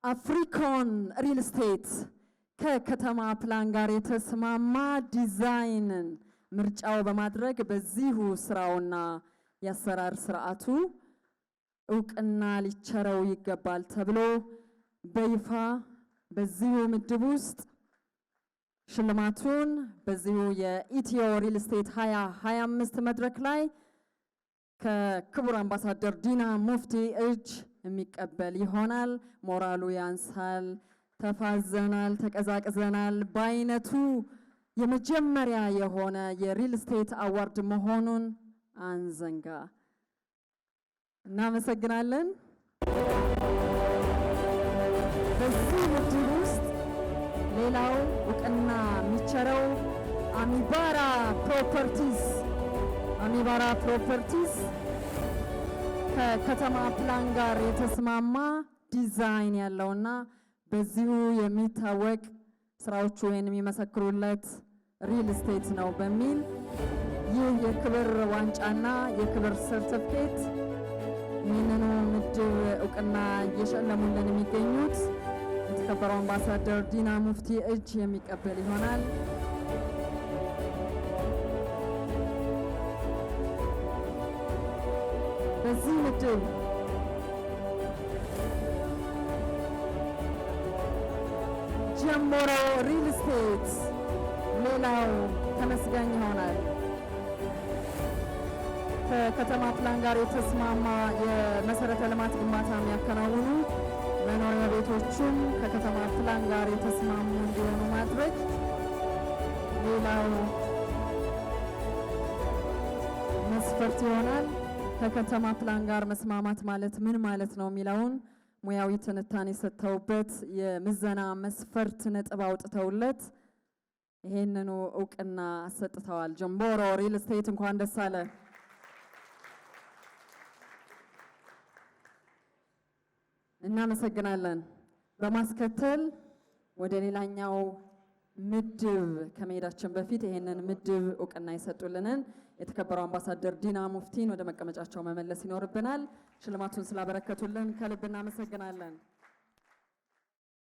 አፍሪኮን ሪል ስቴት ከከተማ ፕላን ጋር የተስማማ ዲዛይንን ምርጫው በማድረግ በዚሁ ስራውና የአሰራር ስርዓቱ እውቅና ሊቸረው ይገባል ተብሎ በይፋ በዚሁ ምድብ ውስጥ ሽልማቱን በዚሁ የኢትዮ ሪል ስቴት 2025 መድረክ ላይ ከክቡር አምባሳደር ዲና ሙፍቲ እጅ የሚቀበል ይሆናል። ሞራሉ ያንሳል፣ ተፋዘናል፣ ተቀዛቅዘናል። በአይነቱ የመጀመሪያ የሆነ የሪል ስቴት አዋርድ መሆኑን አንዘንጋ። እናመሰግናለን። በዚህ ምድብ ውስጥ ሌላው እውቅና የሚቸረው አሚባራ ፕሮፐርቲስ ከከተማ ፕላን ጋር የተስማማ ዲዛይን ያለውና በዚሁ የሚታወቅ ስራዎቹ የሚመሰክሩለት ሪል ስቴት ነው በሚል ይህ የክብር ዋንጫና የክብር ሰርቲፊኬት ይህንኑ ምድብ እውቅና እየሸለሙልን የሚገኙት የተከበሩ አምባሳደር ዲና ሙፍቲ እጅ የሚቀበል ይሆናል። በዚህ ምድብ ጀምቦሮ ሪል ስቴት ሌላው ተመስጋኝ ይሆናል። ከከተማ ፕላን ጋር የተስማማ የመሰረተ ልማት ግንባታ የሚያከናውኑ መኖሪያ ቤቶችን ከከተማ ፕላን ጋር የተስማሙ እንዲሆኑ ማድረግ ሌላው መስፈርት ይሆናል። ከከተማ ፕላን ጋር መስማማት ማለት ምን ማለት ነው የሚለውን ሙያዊ ትንታኔ ሰጥተውበት የምዘና መስፈርት ነጥብ አውጥተውለት ይሄንኑ እውቅና ሰጥተዋል። ጀምቦሮ ሪል ስቴት እንኳን ደስ አለ። እናመሰግናለን። በማስከተል ወደ ሌላኛው ምድብ ከመሄዳችን በፊት ይሄንን ምድብ እውቅና የሰጡልንን የተከበሩ አምባሳደር ዲና ሙፍቲን ወደ መቀመጫቸው መመለስ ይኖርብናል። ሽልማቱን ስላበረከቱልን ከልብ እናመሰግናለን።